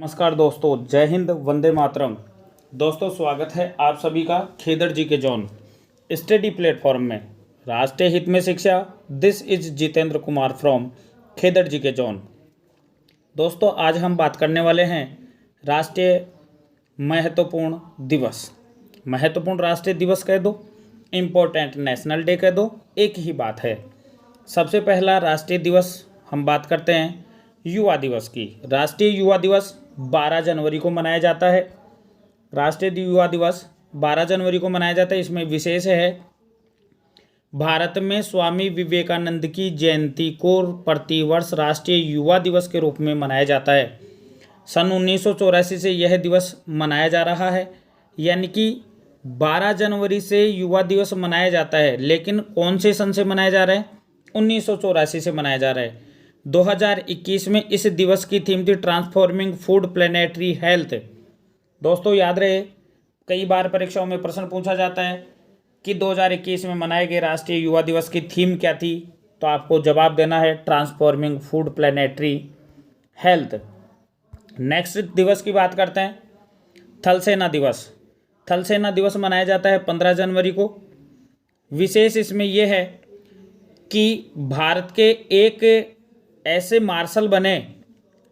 नमस्कार दोस्तों, जय हिंद, वंदे मातरम। दोस्तों, स्वागत है आप सभी का खेदर जी के जॉन स्टडी प्लेटफॉर्म में। राष्ट्रीय हित में शिक्षा। This is Jitendra Kumar from खेदर जी के जॉन। दोस्तों, आज हम बात करने वाले हैं राष्ट्रीय महत्वपूर्ण दिवस। महत्वपूर्ण राष्ट्रीय दिवस कह दो, इम्पोर्टेंट नेशनल डे कह दो, एक ही बात है। सबसे पहला राष्ट्रीय दिवस हम बात करते हैं युवा दिवस की। राष्ट्रीय युवा दिवस 12 जनवरी को मनाया जाता है। राष्ट्रीय युवा दिवस 12 जनवरी को मनाया जाता है। इसमें विशेष है, भारत में स्वामी विवेकानंद की जयंती को प्रतिवर्ष राष्ट्रीय युवा दिवस के रूप में मनाया जाता है। सन 1984 से यह दिवस मनाया जा रहा है, यानी कि 12 जनवरी से युवा दिवस मनाया जाता है। लेकिन कौन से सन से मनाया जा रहा है? 1984 से मनाया जा रहा है। 2021 में इस दिवस की थीम थी ट्रांसफॉर्मिंग फूड प्लेनेटरी हेल्थ। दोस्तों, याद रहे, कई बार परीक्षाओं में प्रश्न पूछा जाता है कि 2021 में मनाए गए राष्ट्रीय युवा दिवस की थीम क्या थी, तो आपको जवाब देना है transforming food planetary health. Next दिवस की बात करते हैं, थल सेना दिवस। थल सेना दिवस मनाया जाता है 15 जनवरी को। विशेष इसमें यह है कि भारत के एक ऐसे मार्शल बने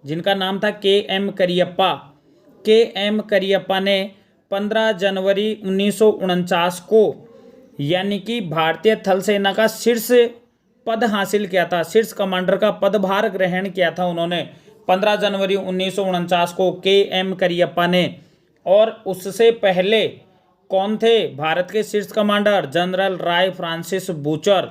जिनका नाम था के.एम. करियप्पा। के.एम. करियप्पा ने 15 जनवरी 1949 को, यानी कि भारतीय थल सेना का शीर्ष पद हासिल किया था। शीर्ष कमांडर का पदभार ग्रहण किया था उन्होंने 15 जनवरी 1949 को के.एम. करियप्पा ने। और उससे पहले कौन थे भारत के शीर्ष कमांडर? जनरल राय फ्रांसिस बूचर।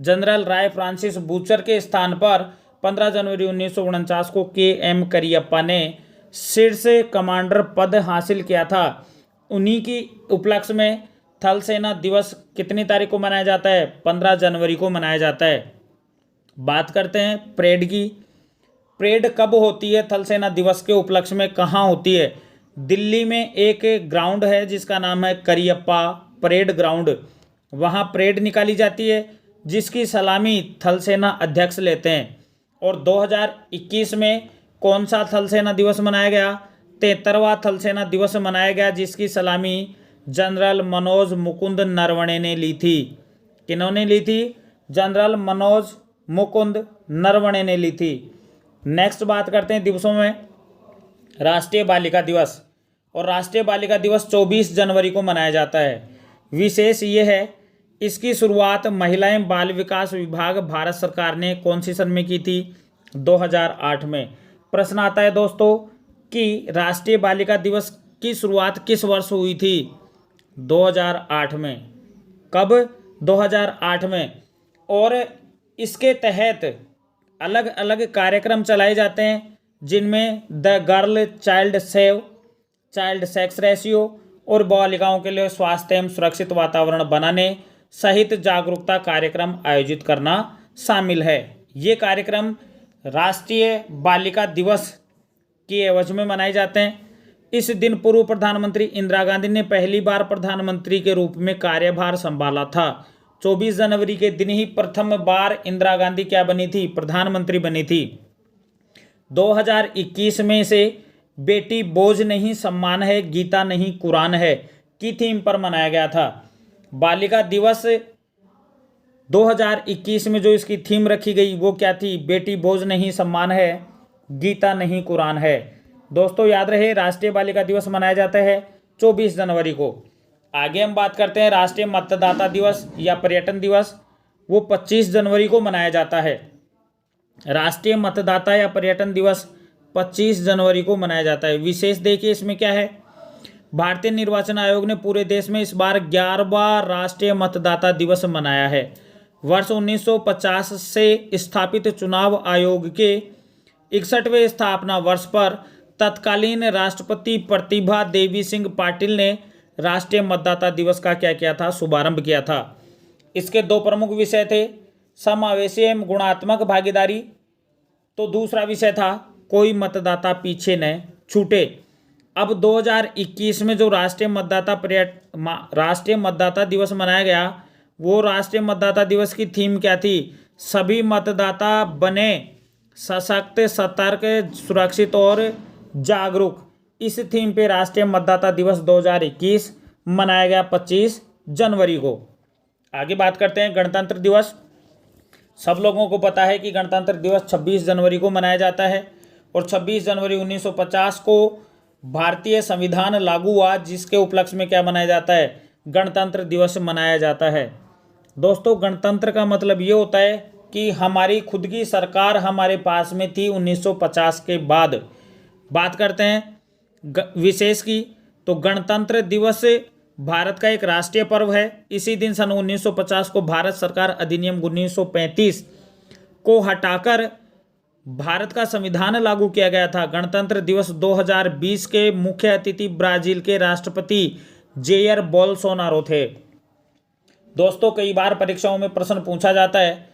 जनरल राय फ्रांसिस बूचर के स्थान पर 15 जनवरी 1949 को के.एम. करियप्पा ने शीर्ष कमांडर पद हासिल किया था। उन्हीं की उपलक्ष्य में थल सेना दिवस कितनी तारीख को मनाया जाता है? 15 जनवरी को मनाया जाता है। बात करते हैं परेड की। परेड कब होती है थल सेना दिवस के उपलक्ष्य में? कहाँ होती है? दिल्ली में एक ग्राउंड है जिसका नाम है करियप्पा परेड ग्राउंड। वहाँ परेड निकाली जाती है जिसकी सलामी थल सेना अध्यक्ष लेते हैं। और 2021 में कौन सा थल सेना दिवस मनाया गया? 73वां थल सेना दिवस मनाया गया, जिसकी सलामी जनरल मनोज मुकुंद नरवणे ने ली थी। किन्होंने ली थी? जनरल मनोज मुकुंद नरवणे ने ली थी। नेक्स्ट बात करते हैं दिवसों में, राष्ट्रीय बालिका दिवस। और राष्ट्रीय बालिका दिवस 24 जनवरी को मनाया जाता है। विशेष ये है, इसकी शुरुआत महिला एवं बाल विकास विभाग भारत सरकार ने कौन सी सन में की थी? 2008 में। प्रश्न आता है दोस्तों कि राष्ट्रीय बालिका दिवस की शुरुआत किस वर्ष हुई थी? 2008 में। कब? 2008 में। और इसके तहत अलग अलग कार्यक्रम चलाए जाते हैं, जिनमें the girl child save, child sex ratio और बालिकाओं के लिए स्वास्थ्य एवं सुरक्षित वातावरण बनाने सहित जागरूकता कार्यक्रम आयोजित करना शामिल है। ये कार्यक्रम राष्ट्रीय बालिका दिवस की एवज में मनाए जाते हैं। इस दिन पूर्व प्रधानमंत्री इंदिरा गांधी ने पहली बार प्रधानमंत्री के रूप में कार्यभार संभाला था। 24 जनवरी के दिन ही प्रथम बार इंदिरा गांधी क्या बनी थी? प्रधानमंत्री बनी थी। 2021 में से बेटी बोझ नहीं सम्मान है, गीता नहीं कुरान है की थीम पर मनाया गया था। बालिका दिवस 2021 में जो इसकी थीम रखी गई वो क्या थी? बेटी बोझ नहीं सम्मान है, गीता नहीं कुरान है। दोस्तों, याद रहे, राष्ट्रीय बालिका दिवस मनाया जाता है 24 जनवरी को। आगे हम बात करते हैं राष्ट्रीय मतदाता दिवस या पर्यटन दिवस। वो 25 जनवरी को मनाया जाता है। राष्ट्रीय मतदाता या पर्यटन दिवस 25 जनवरी को मनाया जाता है। विशेष देखिए इसमें क्या है, भारतीय निर्वाचन आयोग ने पूरे देश में इस बार 11वां राष्ट्रीय मतदाता दिवस मनाया है। वर्ष 1950 से स्थापित चुनाव आयोग के 61वें स्थापना वर्ष पर तत्कालीन राष्ट्रपति प्रतिभा देवी सिंह पाटिल ने राष्ट्रीय मतदाता दिवस का क्या किया था? शुभारंभ किया था। इसके दो प्रमुख विषय थे, समावेशी एवं गुणात्मक भागीदारी, तो दूसरा विषय था कोई मतदाता पीछे न छूटे। अब 2021 में जो राष्ट्रीय मतदाता दिवस मनाया गया, वो राष्ट्रीय मतदाता दिवस की थीम क्या थी? सभी मतदाता बने सशक्त, सतर्क, सुरक्षित और जागरूक, इस थीम पे राष्ट्रीय मतदाता दिवस 2021 मनाया गया 25 जनवरी को। आगे बात करते हैं गणतंत्र दिवस। सब लोगों को पता है कि गणतंत्र दिवस 26 जनवरी को मनाया जाता है और 26 जनवरी 1950 को भारतीय संविधान लागू हुआ, जिसके उपलक्ष्य में क्या मनाया जाता है, गणतंत्र दिवस मनाया जाता है। दोस्तों, गणतंत्र का मतलब ये होता है कि हमारी खुद की सरकार हमारे पास में थी 1950 के बाद। बात करते हैं विशेष की, तो गणतंत्र दिवस भारत का एक राष्ट्रीय पर्व है। इसी दिन सन 1950 को भारत सरकार अधिनियम 1935 को हटाकर भारत का संविधान लागू किया गया था। गणतंत्र दिवस 2020 के मुख्य अतिथि ब्राजील के राष्ट्रपति जेयर बोल्सोनारो थे। दोस्तों, कई बार परीक्षाओं में प्रश्न पूछा जाता है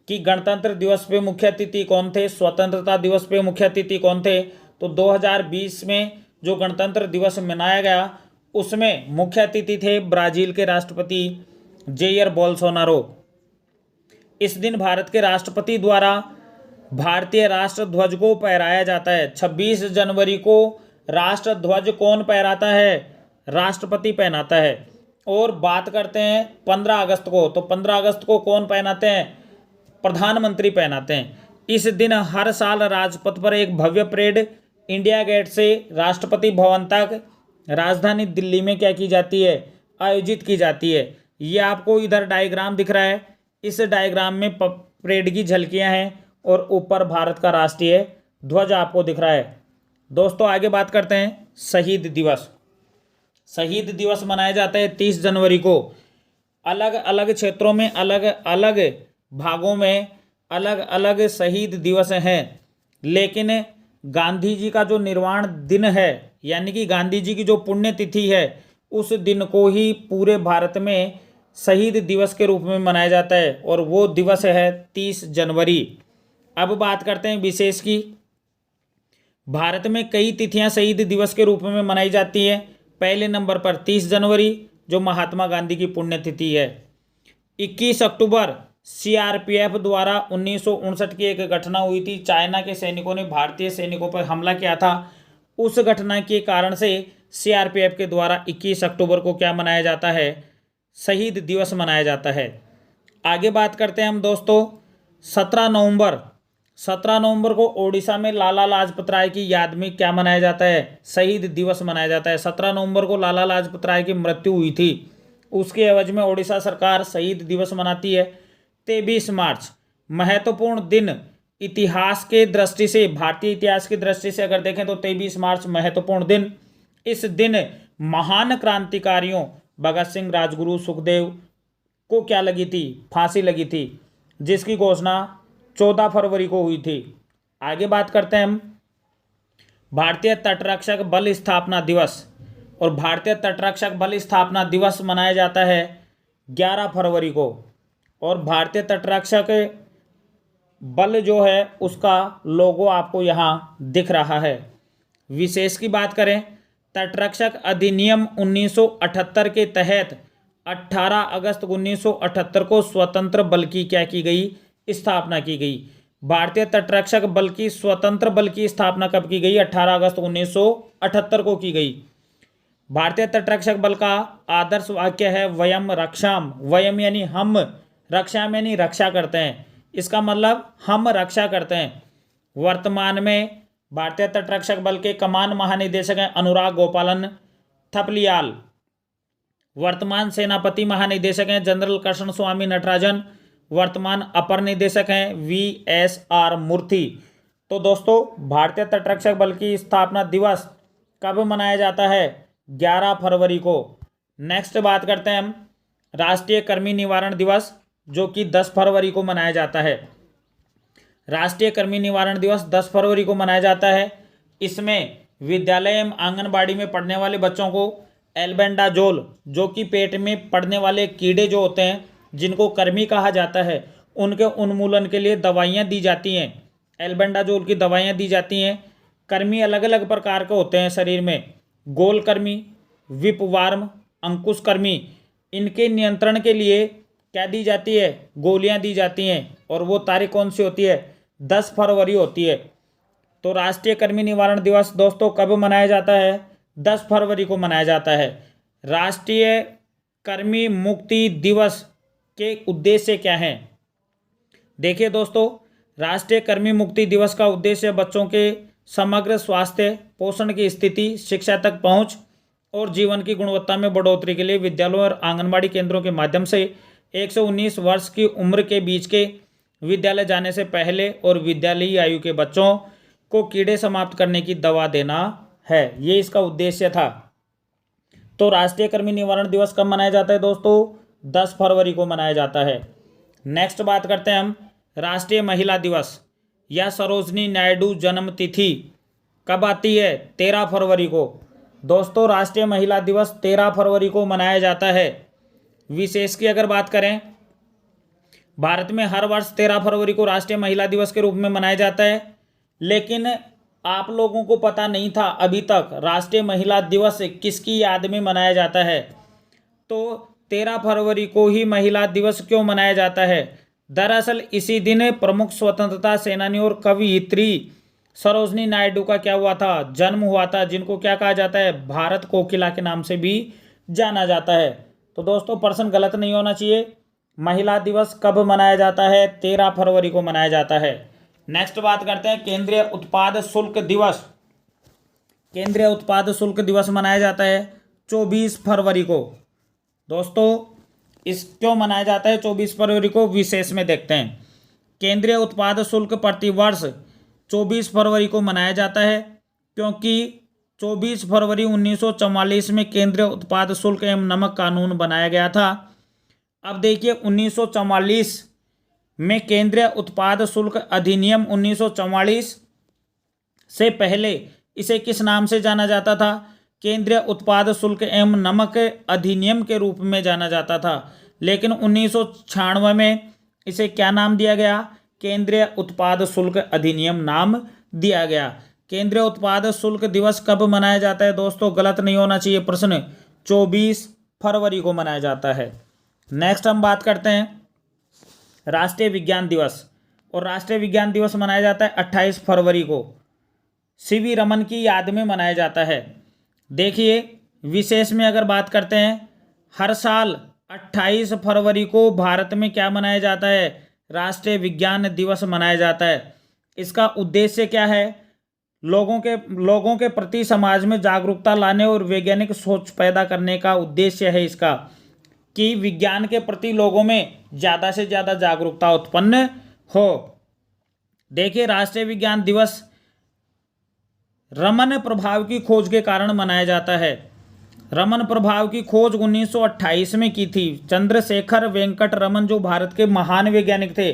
कि गणतंत्र दिवस पे मुख्य अतिथि कौन थे, स्वतंत्रता दिवस पे मुख्य अतिथि कौन थे। तो 2020 में जो गणतंत्र दिवस मनाया गया उसमें मुख्य अतिथि थे ब्राजील के राष्ट्रपति जेयर बोल्सोनारो। इस दिन भारत के राष्ट्रपति द्वारा भारतीय राष्ट्र ध्वज को फहराया जाता है। 26 जनवरी को राष्ट्र ध्वज कौन फहराता है, राष्ट्रपति पहनाता है। और बात करते हैं 15 अगस्त को, तो 15 अगस्त को कौन पहनाते हैं, प्रधानमंत्री पहनाते हैं। इस दिन हर साल राजपथ पर एक भव्य परेड इंडिया गेट से राष्ट्रपति भवन तक राजधानी दिल्ली में क्या की जाती है, आयोजित की जाती है। ये आपको इधर डायग्राम दिख रहा है, इस डायग्राम में परेड की झलकियां हैं और ऊपर भारत का राष्ट्रीय ध्वज आपको दिख रहा है। दोस्तों, आगे बात करते हैं शहीद दिवस। शहीद दिवस मनाया जाता है 30 जनवरी को। अलग अलग क्षेत्रों में, अलग अलग भागों में अलग अलग शहीद दिवस हैं, लेकिन गांधी जी का जो निर्वाण दिन है, यानी कि गांधी जी की जो पुण्यतिथि है, उस दिन को ही पूरे भारत में शहीद दिवस के रूप में मनाया जाता है और वो दिवस है 30 जनवरी। अब बात करते हैं विशेष की। भारत में कई तिथियां शहीद दिवस के रूप में मनाई जाती हैं। पहले नंबर पर 30 जनवरी जो महात्मा गांधी की पुण्यतिथि है। 21 अक्टूबर सीआरपीएफ द्वारा 1959 की एक घटना हुई थी। चाइना के सैनिकों ने भारतीय सैनिकों पर हमला किया था। उस घटना के कारण से सीआरपीएफ के द्वारा 21 अक्टूबर को क्या मनाया जाता है, शहीद दिवस मनाया जाता है। आगे बात करते हैं हम दोस्तों 17 नवंबर को ओडिशा में लाला लाजपत राय की याद में क्या मनाया जाता है, शहीद दिवस मनाया जाता है। 17 नवंबर को लाला लाजपत राय की मृत्यु हुई थी, उसके एवज में ओडिशा सरकार शहीद दिवस मनाती है। 23 मार्च महत्वपूर्ण दिन इतिहास के दृष्टि से, भारतीय इतिहास की दृष्टि से अगर देखें तो 23 मार्च महत्वपूर्ण दिन। इस दिन महान क्रांतिकारियों भगत सिंह, राजगुरु, सुखदेव को क्या लगी थी, फांसी लगी थी, जिसकी घोषणा 14 फरवरी को हुई थी। आगे बात करते हैं हम भारतीय तटरक्षक बल स्थापना दिवस। और भारतीय तटरक्षक बल स्थापना दिवस मनाया जाता है 11 फरवरी को। और भारतीय तटरक्षक बल जो है उसका लोगो आपको यहाँ दिख रहा है। विशेष की बात करें, तटरक्षक अधिनियम 1978 के तहत 18 अगस्त 1978 को स्वतंत्र बल की क्या की गई, स्थापना की गई। भारतीय तटरक्षक बल की स्वतंत्र बल की स्थापना कब की गई, 18 अगस्त 1978 को की गई। भारतीय तटरक्षक बल का आदर्श वाक्य है वयम रक्षाम। वयम यानी हम, रक्षाम यानी रक्षा करते हैं, इसका मतलब हम रक्षा करते हैं। वर्तमान में भारतीय तटरक्षक बल के कमान महानिदेशक हैं अनुराग गोपालन थपलियाल। वर्तमान सेनापति महानिदेशक हैं जनरल कृष्ण स्वामी नटराजन। वर्तमान अपर निदेशक हैं VSR मूर्ति। तो दोस्तों, भारतीय तटरक्षक बल की स्थापना दिवस कब मनाया जाता है, 11 फरवरी को। नेक्स्ट बात करते हैं हम राष्ट्रीय कृमि निवारण दिवस, जो कि 10 फरवरी को मनाया जाता है। राष्ट्रीय कृमि निवारण दिवस 10 फरवरी को मनाया जाता है। इसमें विद्यालय एवं आंगनबाड़ी में पढ़ने वाले बच्चों को एल्बेंडाजोल, जो कि पेट में पड़ने वाले कीड़े जो होते हैं जिनको कृमि कहा जाता है, उनके उन्मूलन के लिए दवाइयाँ दी जाती हैं। एल्बेंडाजोल की दवाइयाँ दी जाती हैं। कृमि अलग अलग प्रकार के होते हैं शरीर में, गोल कृमि, विपवार्म, अंकुश कृमि। इनके नियंत्रण के लिए क्या दी जाती है, गोलियां दी जाती हैं। और वो तारीख कौन सी होती है, 10 फरवरी होती है। तो राष्ट्रीय कृमि निवारण दिवस दोस्तों कब मनाया जाता है? 10 फरवरी को मनाया जाता है। राष्ट्रीय कृमि मुक्ति दिवस के उद्देश्य क्या हैं? देखिए दोस्तों, राष्ट्रीय कृमि मुक्ति दिवस का उद्देश्य बच्चों के समग्र स्वास्थ्य, पोषण की स्थिति, शिक्षा तक पहुंच और जीवन की गुणवत्ता में बढ़ोतरी के लिए विद्यालयों और आंगनबाड़ी केंद्रों के माध्यम से 1 से 19 वर्ष की उम्र के बीच के विद्यालय जाने से पहले और विद्यालयी आयु के बच्चों को कीड़े समाप्त करने की दवा देना है। ये इसका उद्देश्य था। तो राष्ट्रीय कृमि निवारण दिवस कब मनाया जाता है दोस्तों? 10 फरवरी को मनाया जाता है। नेक्स्ट बात करते हैं हम राष्ट्रीय महिला दिवस या सरोजनी नायडू जन्म तिथि कब आती है? 13 फरवरी को। दोस्तों राष्ट्रीय महिला दिवस 13 फरवरी को मनाया जाता है। विशेष की अगर बात करें, भारत में हर वर्ष 13 फरवरी को राष्ट्रीय महिला दिवस के रूप में मनाया जाता है, लेकिन आप लोगों को पता नहीं था अभी तक राष्ट्रीय महिला दिवस किसकी याद में मनाया जाता है। तो 13 फरवरी को ही महिला दिवस क्यों मनाया जाता है? दरअसल इसी दिन प्रमुख स्वतंत्रता सेनानी और कवयित्री सरोजनी नायडू का क्या हुआ था? जन्म हुआ था, जिनको क्या कहा जाता है? भारत कोकिला के नाम से भी जाना जाता है। तो दोस्तों प्रश्न गलत नहीं होना चाहिए। महिला दिवस कब मनाया जाता है? 13 फरवरी को मनाया जाता है। नेक्स्ट बात करते हैं केंद्रीय उत्पाद शुल्क दिवस। केंद्रीय उत्पाद शुल्क दिवस मनाया जाता है 24 फरवरी को। दोस्तों इस क्यों मनाया जाता है 24 फरवरी को? विशेष में देखते हैं। केंद्रीय उत्पाद शुल्क प्रतिवर्ष 24 फरवरी को मनाया जाता है क्योंकि 24 फरवरी 1944 में केंद्रीय उत्पाद शुल्क एवं नमक कानून बनाया गया था। अब देखिए 1944 में केंद्रीय उत्पाद शुल्क अधिनियम 1944 से पहले इसे किस नाम से जाना जाता था? केंद्रीय उत्पाद शुल्क एवं नमक अधिनियम के रूप में जाना जाता था। लेकिन 1996 में इसे क्या नाम दिया गया? केंद्रीय उत्पाद शुल्क अधिनियम नाम दिया गया। केंद्रीय उत्पाद शुल्क दिवस कब मनाया जाता है दोस्तों? गलत नहीं होना चाहिए प्रश्न। 24 फरवरी को मनाया जाता है। नेक्स्ट हम बात करते हैं राष्ट्रीय विज्ञान दिवस। और राष्ट्रीय विज्ञान दिवस मनाया जाता है 28 फरवरी को। सीवी रमन की याद में मनाया जाता है। देखिए विशेष में अगर बात करते हैं, हर साल 28 फरवरी को भारत में क्या मनाया जाता है? राष्ट्रीय विज्ञान दिवस मनाया जाता है। इसका उद्देश्य क्या है? लोगों के प्रति समाज में जागरूकता लाने और वैज्ञानिक सोच पैदा करने का उद्देश्य है इसका, कि विज्ञान के प्रति लोगों में ज़्यादा से ज़्यादा जागरूकता उत्पन्न हो। देखिए राष्ट्रीय विज्ञान दिवस रमन प्रभाव की खोज के कारण मनाया जाता है। रमन प्रभाव की खोज 1928 में की थी। चंद्रशेखर वेंकट रमन जो भारत के महान वैज्ञानिक थे,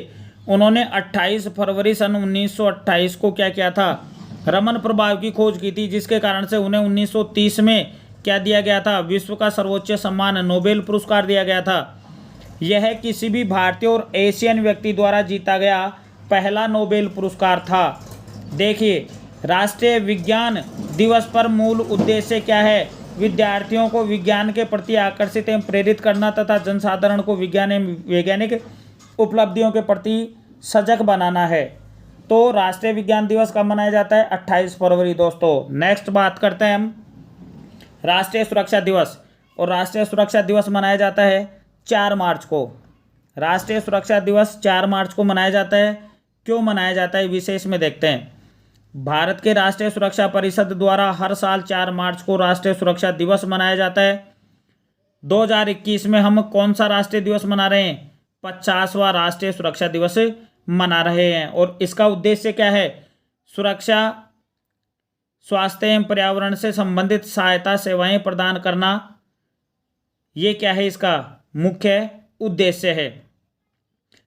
उन्होंने 28 फरवरी सन 1928 को क्या किया था? रमन प्रभाव की खोज की थी, जिसके कारण से उन्हें 1930 में क्या दिया गया था? विश्व का सर्वोच्च सम्मान नोबेल पुरस्कार दिया गया था। यह किसी भी भारतीय और एशियन व्यक्ति द्वारा जीता गया पहला नोबेल पुरस्कार था। देखिए राष्ट्रीय विज्ञान दिवस पर मूल उद्देश्य क्या है? विद्यार्थियों को विज्ञान के प्रति आकर्षित एवं प्रेरित करना तथा जनसाधारण को विज्ञान एवं वैज्ञानिक उपलब्धियों के प्रति सजग बनाना है। तो राष्ट्रीय विज्ञान दिवस कब मनाया जाता है? 28 फरवरी दोस्तों। नेक्स्ट बात करते हैं हम राष्ट्रीय सुरक्षा दिवस। और राष्ट्रीय सुरक्षा दिवस मनाया जाता है 4 मार्च को। राष्ट्रीय सुरक्षा दिवस 4 मार्च को मनाया जाता है। क्यों मनाया जाता है विशेष में देखते हैं। भारत के राष्ट्रीय सुरक्षा परिषद द्वारा हर साल 4 मार्च को राष्ट्रीय सुरक्षा दिवस मनाया जाता है। 2021 में हम कौन सा राष्ट्रीय दिवस मना रहे हैं? 50वां राष्ट्रीय सुरक्षा दिवस मना रहे हैं। और इसका उद्देश्य क्या है? सुरक्षा, स्वास्थ्य एवं पर्यावरण से संबंधित सहायता सेवाएं प्रदान करना, ये क्या है इसका मुख्य उद्देश्य है।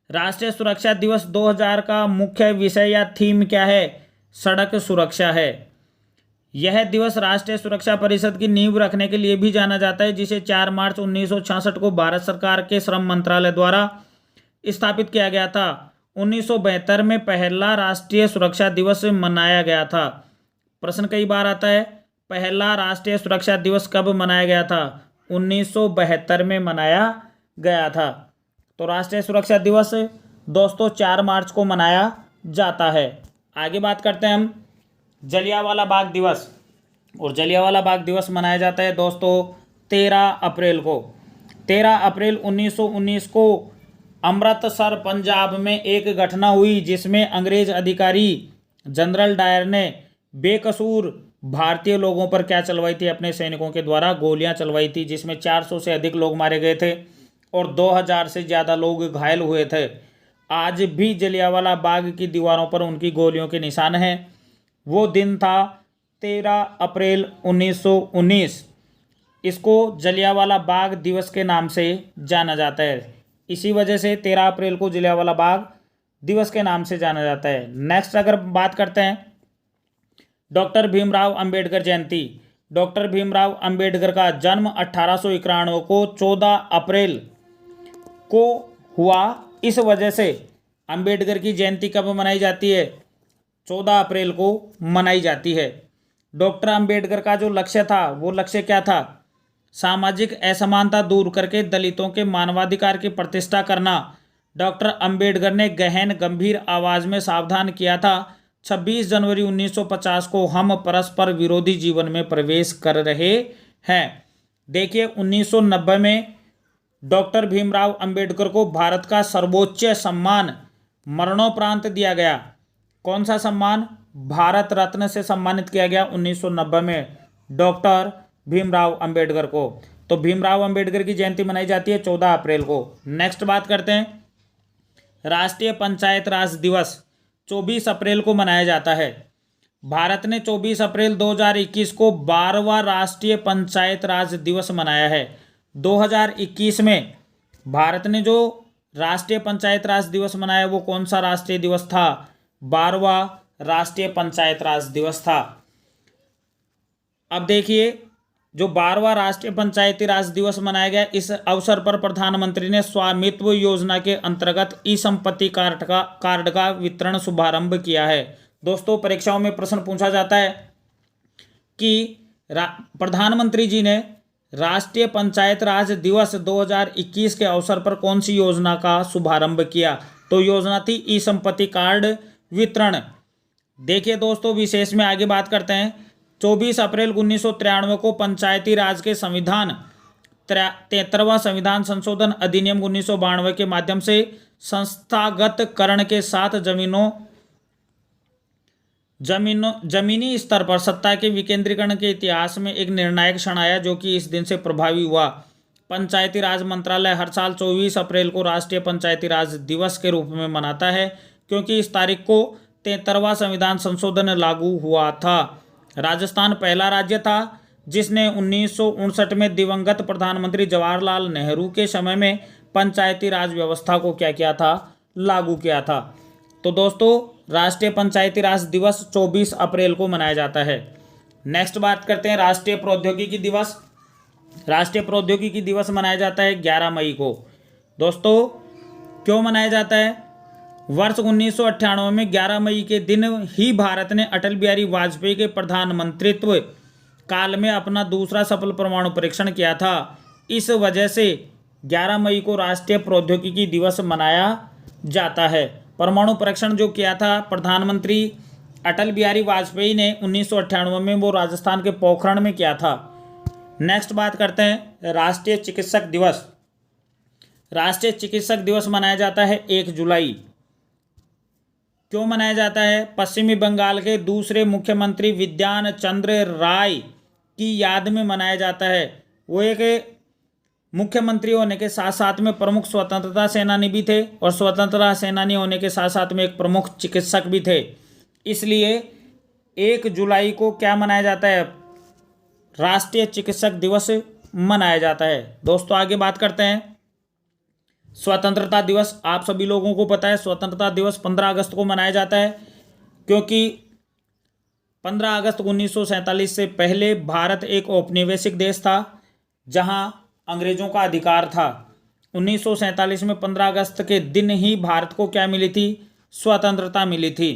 राष्ट्रीय सुरक्षा दिवस 2000 का मुख्य विषय या थीम क्या है? सड़क सुरक्षा है। यह दिवस राष्ट्रीय सुरक्षा परिषद की नींव रखने के लिए भी जाना जाता है, जिसे 4 मार्च 1966 को भारत सरकार के श्रम मंत्रालय द्वारा स्थापित किया गया था। 1972 में पहला राष्ट्रीय सुरक्षा दिवस मनाया गया था। प्रश्न कई बार आता है, पहला राष्ट्रीय सुरक्षा दिवस कब मनाया गया था? 1972 में मनाया गया था। तो राष्ट्रीय सुरक्षा दिवस दोस्तों 4 मार्च को मनाया जाता है। आगे बात करते हैं हम जलियांवाला बाग दिवस। और जलियांवाला बाग दिवस मनाया जाता है दोस्तों 13 अप्रैल को। 13 अप्रैल 1919 को अमृतसर पंजाब में एक घटना हुई जिसमें अंग्रेज अधिकारी जनरल डायर ने बेकसूर भारतीय लोगों पर क्या चलवाई थी, अपने सैनिकों के द्वारा गोलियां चलवाई थी, जिसमें 400 से अधिक लोग मारे गए थे और 2000 से ज़्यादा लोग घायल हुए थे। आज भी जलियांवाला बाग की दीवारों पर उनकी गोलियों के निशान हैं। वो दिन था 13 अप्रैल 1919। इसको जलियांवाला बाग दिवस के नाम से जाना जाता है। इसी वजह से 13 अप्रैल को जलियांवाला बाग दिवस के नाम से जाना जाता है। नेक्स्ट अगर बात करते हैं डॉक्टर भीमराव अंबेडकर जयंती। डॉक्टर भीमराव अंबेडकर का जन्म 1891 को 14 अप्रैल को हुआ। इस वजह से अंबेडकर की जयंती कब मनाई जाती है? 14 अप्रैल को मनाई जाती है। डॉक्टर अंबेडकर का जो लक्ष्य था वो लक्ष्य क्या था? सामाजिक असमानता दूर करके दलितों के मानवाधिकार की प्रतिष्ठा करना। डॉक्टर अंबेडकर ने गहन गंभीर आवाज में सावधान किया था 26 जनवरी 1950 को हम परस्पर विरोधी जीवन में प्रवेश कर रहे हैं। देखिए 1990 में डॉक्टर भीमराव अंबेडकर को भारत का सर्वोच्च सम्मान मरणोपरांत दिया गया। कौन सा सम्मान? भारत रत्न से सम्मानित किया गया 1990 में डॉक्टर भीमराव अंबेडकर को। तो भीमराव अंबेडकर की जयंती मनाई जाती है 14 अप्रैल को। नेक्स्ट बात करते हैं राष्ट्रीय पंचायत राज दिवस 24 अप्रैल को मनाया जाता है। भारत ने 24 अप्रैल 2021 को 12वां राष्ट्रीय पंचायत राज दिवस मनाया है। 2021 में भारत ने जो राष्ट्रीय पंचायत राज दिवस मनाया वो कौन सा राष्ट्रीय दिवस था? 12वां राष्ट्रीय पंचायत राज दिवस था। अब देखिए जो 12वां राष्ट्रीय पंचायती राज दिवस मनाया गया, इस अवसर पर प्रधानमंत्री ने स्वामित्व योजना के अंतर्गत ई संपत्ति कार्ड का वितरण शुभारंभ किया है। दोस्तों परीक्षाओं में प्रश्न पूछा जाता है कि प्रधानमंत्री जी ने राष्ट्रीय पंचायत राज दिवस 2021 के अवसर पर कौन सी योजना का शुभारंभ किया? तो योजना थी ई संपत्ति कार्ड वितरण। देखिए दोस्तों विशेष में आगे बात करते हैं 24 अप्रैल 1993 को पंचायती राज के संविधान 73वां संविधान संशोधन अधिनियम 1992 के माध्यम से संस्थागत करण के साथ जमीनी स्तर पर सत्ता के विकेंद्रीकरण के इतिहास में एक निर्णायक क्षण आया जो कि इस दिन से प्रभावी हुआ। पंचायती राज मंत्रालय हर साल 24 अप्रैल को राष्ट्रीय पंचायती राज दिवस के रूप में मनाता है क्योंकि इस तारीख को 73वां संविधान संशोधन लागू हुआ था। राजस्थान पहला राज्य था जिसने 1959 में दिवंगत प्रधानमंत्री जवाहरलाल नेहरू के समय में पंचायती राज व्यवस्था को क्या किया था? लागू किया था। तो दोस्तों राष्ट्रीय पंचायती राज दिवस 24 अप्रैल को मनाया जाता है। नेक्स्ट बात करते हैं राष्ट्रीय प्रौद्योगिकी दिवस। राष्ट्रीय प्रौद्योगिकी दिवस मनाया जाता है 11 मई को। दोस्तों क्यों मनाया जाता है? वर्ष 1998 में 11 मई के दिन ही भारत ने अटल बिहारी वाजपेयी के प्रधानमंत्रित्व काल में अपना दूसरा सफल परमाणु परीक्षण किया था। इस वजह से 11 मई को राष्ट्रीय प्रौद्योगिकी दिवस मनाया जाता है। परमाणु परीक्षण जो किया था प्रधानमंत्री अटल बिहारी वाजपेयी ने 1998 में, वो राजस्थान के पोखरण में किया था। नेक्स्ट बात करते हैं राष्ट्रीय चिकित्सक दिवस। राष्ट्रीय चिकित्सक दिवस मनाया जाता है 1 जुलाई। क्यों मनाया जाता है? पश्चिमी बंगाल के दूसरे मुख्यमंत्री विद्यान चंद्र राय की याद में मनाया जाता है। वो एक मुख्यमंत्री होने के साथ साथ में प्रमुख स्वतंत्रता सेनानी भी थे और स्वतंत्रता सेनानी होने के साथ साथ में एक प्रमुख चिकित्सक भी थे। इसलिए 1 जुलाई को क्या मनाया जाता है? राष्ट्रीय चिकित्सक दिवस मनाया जाता है। दोस्तों आगे बात करते हैं स्वतंत्रता दिवस। आप सभी लोगों को पता है स्वतंत्रता दिवस 15 अगस्त को मनाया जाता है क्योंकि 15 अगस्त 1947 से पहले भारत एक औपनिवेशिक देश था जहां अंग्रेजों का अधिकार था। 1947 में 15 अगस्त के दिन ही भारत को क्या मिली थी? स्वतंत्रता मिली थी।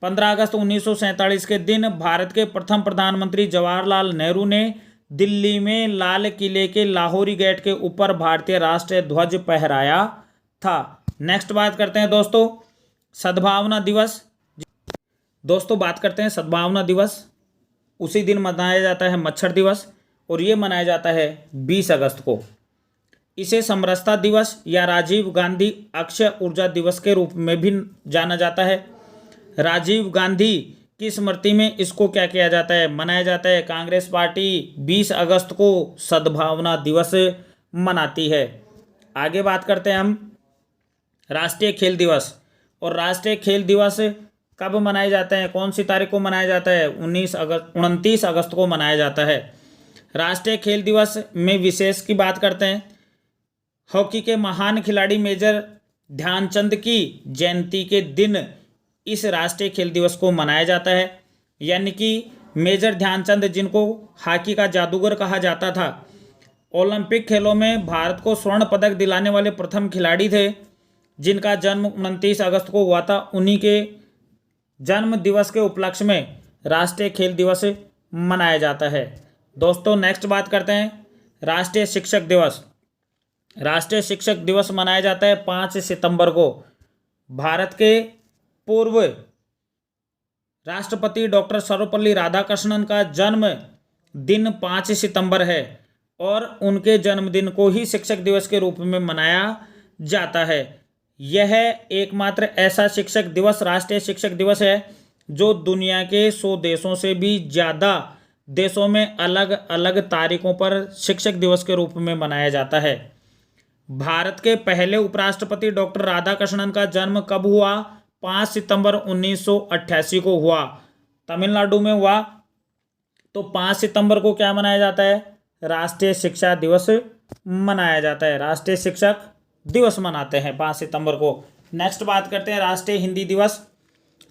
15 अगस्त 1947 के दिन भारत के प्रथम प्रधानमंत्री जवाहरलाल नेहरू ने दिल्ली में लाल किले के लाहौरी गेट के ऊपर भारतीय राष्ट्रीय ध्वज फहराया था। नेक्स्ट बात करते हैं दोस्तों सद्भावना दिवस। दोस्तों बात करते हैं सद्भावना दिवस। उसी दिन मनाया जाता है मच्छर दिवस और ये मनाया जाता है 20 अगस्त को। इसे समरसता दिवस या राजीव गांधी अक्षय ऊर्जा दिवस के रूप में भी जाना जाता है। राजीव गांधी की स्मृति में इसको क्या किया जाता है, मनाया जाता है। कांग्रेस पार्टी 20 अगस्त को सद्भावना दिवस मनाती है। आगे बात करते हैं हम राष्ट्रीय खेल दिवस। और राष्ट्रीय खेल दिवस कब मनाए जाते हैं, कौन सी तारीख को मनाया जाता है? 29 अगस्त को मनाया जाता है। राष्ट्रीय खेल दिवस में विशेष की बात करते हैं। हॉकी के महान खिलाड़ी मेजर ध्यानचंद की जयंती के दिन इस राष्ट्रीय खेल दिवस को मनाया जाता है। यानी कि मेजर ध्यानचंद, जिनको हॉकी का जादूगर कहा जाता था, ओलंपिक खेलों में भारत को स्वर्ण पदक दिलाने वाले प्रथम खिलाड़ी थे, जिनका जन्म 29 अगस्त को हुआ था। उन्हीं के जन्म दिवस के उपलक्ष्य में राष्ट्रीय खेल दिवस मनाया जाता है। दोस्तों नेक्स्ट बात करते हैं राष्ट्रीय शिक्षक दिवस। राष्ट्रीय शिक्षक दिवस मनाया जाता है 5 सितंबर को। भारत के पूर्व राष्ट्रपति डॉक्टर सर्वपल्ली राधाकृष्णन का जन्म दिन 5 सितंबर है और उनके जन्मदिन को ही शिक्षक दिवस के रूप में मनाया जाता है। यह एकमात्र ऐसा शिक्षक दिवस, राष्ट्रीय शिक्षक दिवस है, जो दुनिया के 100 देशों से भी ज़्यादा देशों में अलग अलग तारीखों पर शिक्षक दिवस के रूप में मनाया जाता है। भारत के पहले उपराष्ट्रपति डॉक्टर राधाकृष्णन का जन्म कब हुआ? 5 सितंबर 1988 को हुआ। तमिलनाडु में हुआ। तो 5 सितंबर को क्या मनाया जाता है? राष्ट्रीय शिक्षा दिवस मनाया जाता है। राष्ट्रीय शिक्षक दिवस मनाते हैं 5 सितंबर को। नेक्स्ट बात करते हैं राष्ट्रीय हिंदी दिवस।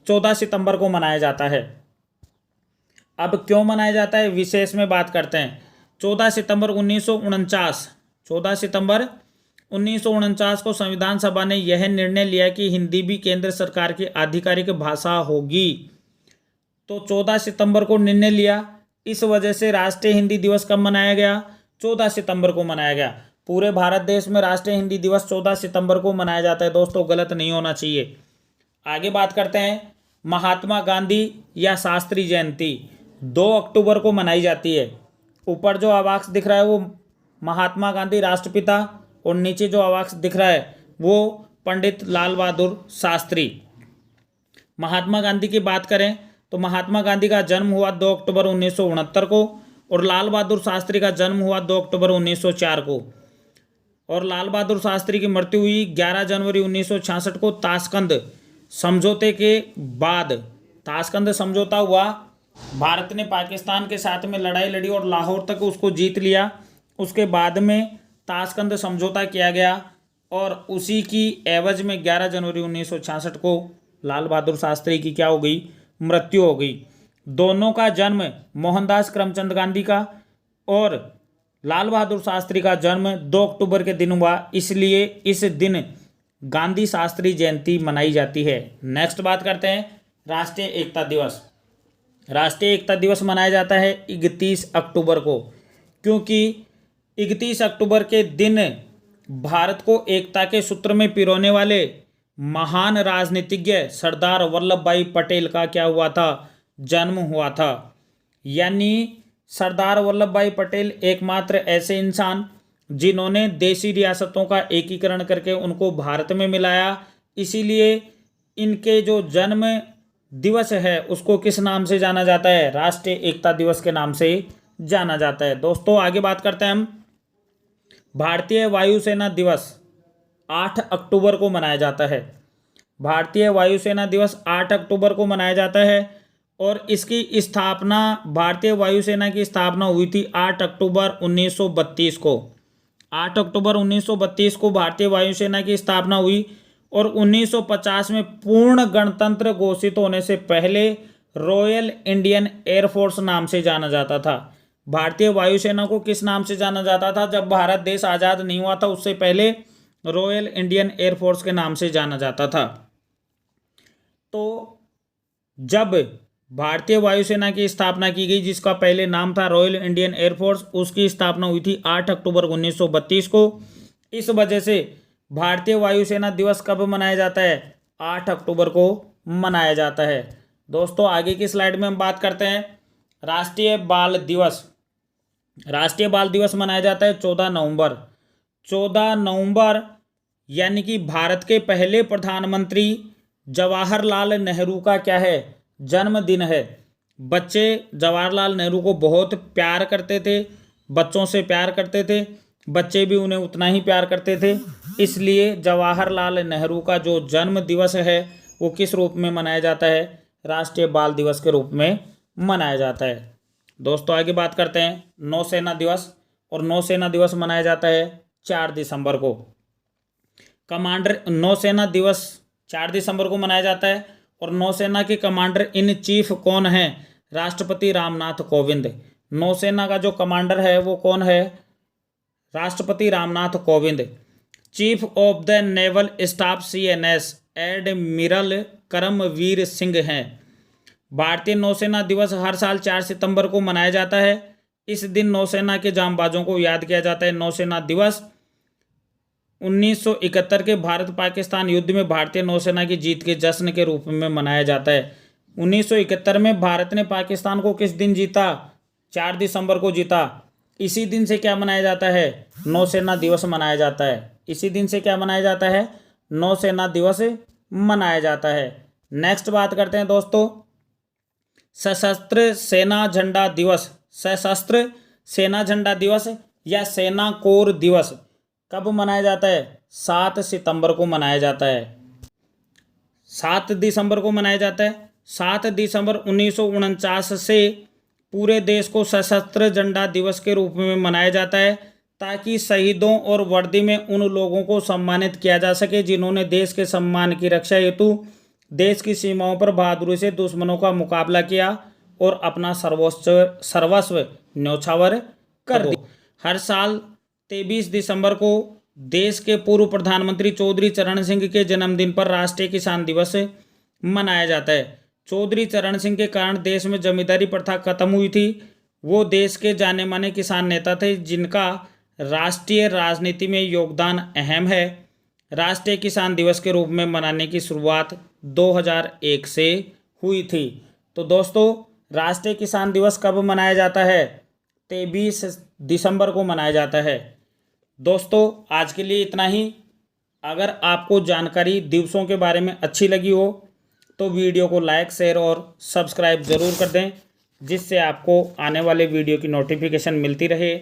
14 सितंबर को मनाया जाता है। अब क्यों मनाया जाता है विशेष में बात करते हैं। 14 सितंबर 1949 को संविधान सभा ने यह निर्णय लिया कि हिंदी भी केंद्र सरकार की आधिकारिक भाषा होगी। तो 14 सितंबर को निर्णय लिया, इस वजह से राष्ट्रीय हिंदी दिवस कब मनाया गया? 14 सितंबर को मनाया गया। पूरे भारत देश में राष्ट्रीय हिंदी दिवस 14 सितंबर को मनाया जाता है। दोस्तों गलत नहीं होना चाहिए। आगे बात करते हैं महात्मा गांधी या शास्त्री जयंती। 2 अक्टूबर को मनाई जाती है। ऊपर जो आवाक्स दिख रहा है वो महात्मा गांधी राष्ट्रपिता, और नीचे जो आवाक्स दिख रहा है वो पंडित लाल बहादुर शास्त्री। महात्मा गांधी की बात करें तो महात्मा गांधी का जन्म हुआ 2 अक्टूबर 1969 को और लाल बहादुर शास्त्री का जन्म हुआ 2 अक्टूबर 1904 को। और लाल बहादुर शास्त्री की मृत्यु हुई 11 जनवरी 1966 को ताशकंद समझौते के बाद। ताशकंद समझौता हुआ, भारत ने पाकिस्तान के साथ में लड़ाई लड़ी और लाहौर तक उसको जीत लिया। उसके बाद में ताशकंद समझौता किया गया और उसी की एवज में 11 जनवरी 1966 को लाल बहादुर शास्त्री की क्या हो गई? मृत्यु हो गई। दोनों का जन्म मोहनदास करमचंद गांधी का और लाल बहादुर शास्त्री का जन्म 2 अक्टूबर के दिन हुआ, इसलिए इस दिन गांधी शास्त्री जयंती मनाई जाती है। नेक्स्ट बात करते हैं राष्ट्रीय एकता दिवस। राष्ट्रीय एकता दिवस मनाया जाता है 31 अक्टूबर को, क्योंकि 31 अक्टूबर के दिन भारत को एकता के सूत्र में पिरोने वाले महान राजनीतिज्ञ सरदार वल्लभ भाई पटेल का क्या हुआ था? जन्म हुआ था। यानी सरदार वल्लभ भाई पटेल एकमात्र ऐसे इंसान जिन्होंने देशी रियासतों का एकीकरण करके उनको भारत में मिलाया। इसीलिए इनके जो जन्म दिवस है उसको किस नाम से जाना जाता है? राष्ट्रीय एकता दिवस के नाम से जाना जाता है। दोस्तों आगे बात करते हैं हम भारतीय वायुसेना दिवस। 8 अक्टूबर को मनाया जाता है। भारतीय वायुसेना दिवस 8 अक्टूबर को मनाया जाता है और इसकी स्थापना, भारतीय वायुसेना की स्थापना हुई थी 8 अक्टूबर 1932 को। 8 अक्टूबर 1932 को भारतीय वायुसेना की स्थापना हुई और 1950 में पूर्ण गणतंत्र घोषित होने से पहले रॉयल इंडियन एयरफोर्स नाम से जाना जाता था। भारतीय वायुसेना को किस नाम से जाना जाता था? जब भारत देश आज़ाद नहीं हुआ था उससे पहले रॉयल इंडियन एयरफोर्स के नाम से जाना जाता था। तो जब भारतीय वायुसेना की स्थापना की गई, जिसका पहले नाम था रॉयल इंडियन एयरफोर्स, उसकी स्थापना हुई थी 8 अक्टूबर 1932 को। इस वजह से भारतीय वायुसेना दिवस कब मनाया जाता है? 8 अक्टूबर को मनाया जाता है। दोस्तों आगे की स्लाइड में हम बात करते हैं राष्ट्रीय बाल दिवस। राष्ट्रीय बाल दिवस मनाया जाता है 14 नवंबर। 14 नवंबर यानी कि भारत के पहले प्रधानमंत्री जवाहरलाल नेहरू का क्या है, जन्मदिन है। बच्चे जवाहरलाल नेहरू को बहुत प्यार करते थे, बच्चों से प्यार करते थे, बच्चे भी उन्हें उतना ही प्यार करते थे। इसलिए जवाहरलाल नेहरू का जो जन्म दिवस है वो किस रूप में मनाया जाता है, राष्ट्रीय बाल दिवस के रूप में मनाया जाता है। दोस्तों आगे बात करते हैं नौसेना दिवस। और नौसेना दिवस मनाया जाता है 4 दिसंबर को। कमांडर नौसेना दिवस 4 दिसंबर को मनाया जाता है। और नौसेना के कमांडर इन चीफ कौन हैं, राष्ट्रपति रामनाथ कोविंद। नौसेना का जो कमांडर है वो कौन है, राष्ट्रपति Ramnath Kovind. Chief of the naval staff CNS admiral Karambir Singh हैं। भारतीय नौसेना दिवस हर साल 4 सितंबर को मनाया जाता है। इस दिन नौसेना के जांबाजों को याद किया जाता है। नौसेना दिवस 1971 के भारत पाकिस्तान युद्ध में भारतीय नौसेना की जीत के जश्न के रूप में मनाया जाता है। 1971 में भारत ने पाकिस्तान को किस दिन जीता, 4 दिसंबर को जीता। इसी दिन से क्या मनाया जाता है, नौसेना दिवस मनाया जाता है। इसी दिन से क्या मनाया जाता है, नौसेना दिवस मनाया जाता है। नेक्स्ट बात करते हैं दोस्तों सशस्त्र सेना झंडा दिवस। सशस्त्र सेना झंडा दिवस या सेना कोर दिवस कब मनाया जाता है, 7 सितंबर को मनाया जाता है। 7 दिसंबर को मनाया जाता है। 7 दिसंबर 1949 से पूरे देश को सशस्त्र झंडा दिवस के रूप में मनाया जाता है, ताकि शहीदों और वर्दी में उन लोगों को सम्मानित किया जा सके जिन्होंने देश के सम्मान की रक्षा हेतु देश की सीमाओं पर बहादुरी से दुश्मनों का मुकाबला किया और अपना सर्वस्व न्यौछावर कर दिया। हर साल 23 दिसंबर को देश के पूर्व प्रधानमंत्री चौधरी चरण सिंह के जन्मदिन पर राष्ट्रीय किसान दिवस मनाया जाता है। चौधरी चरण सिंह के कारण देश में जमींदारी प्रथा खत्म हुई थी। वो देश के जाने माने किसान नेता थे जिनका राष्ट्रीय राजनीति में योगदान अहम है। राष्ट्रीय किसान दिवस के रूप में मनाने की शुरुआत 2001 से हुई थी। तो दोस्तों राष्ट्रीय किसान दिवस कब मनाया जाता है, 23 दिसंबर को मनाया जाता है। दोस्तों आज के लिए इतना ही। अगर आपको जानकारी दिवसों के बारे में अच्छी लगी हो तो वीडियो को लाइक, शेयर और सब्सक्राइब ज़रूर कर दें, जिससे आपको आने वाले वीडियो की नोटिफिकेशन मिलती रहे।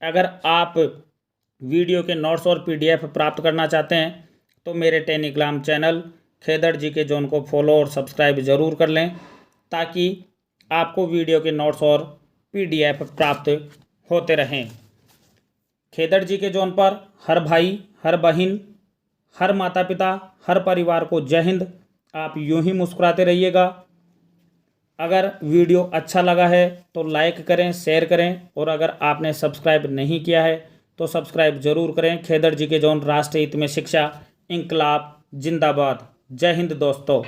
अगर आप वीडियो के नोट्स और PDF प्राप्त करना चाहते हैं तो मेरे Telegram channel Khedar GK zone को फॉलो और सब्सक्राइब ज़रूर कर लें, ताकि आपको वीडियो के नोट्स और PDF प्राप्त होते रहें। खेदड़ GK जोन पर हर भाई, हर बहन, हर माता पिता, हर परिवार को जय हिंद। आप यूं ही मुस्कुराते रहिएगा। अगर वीडियो अच्छा लगा है तो लाइक करें, शेयर करें, और अगर आपने सब्सक्राइब नहीं किया है तो सब्सक्राइब जरूर करें। खेदड़ GK जोन, राष्ट्र हित में शिक्षा, इंकलाब जिंदाबाद। जय हिंद दोस्तों।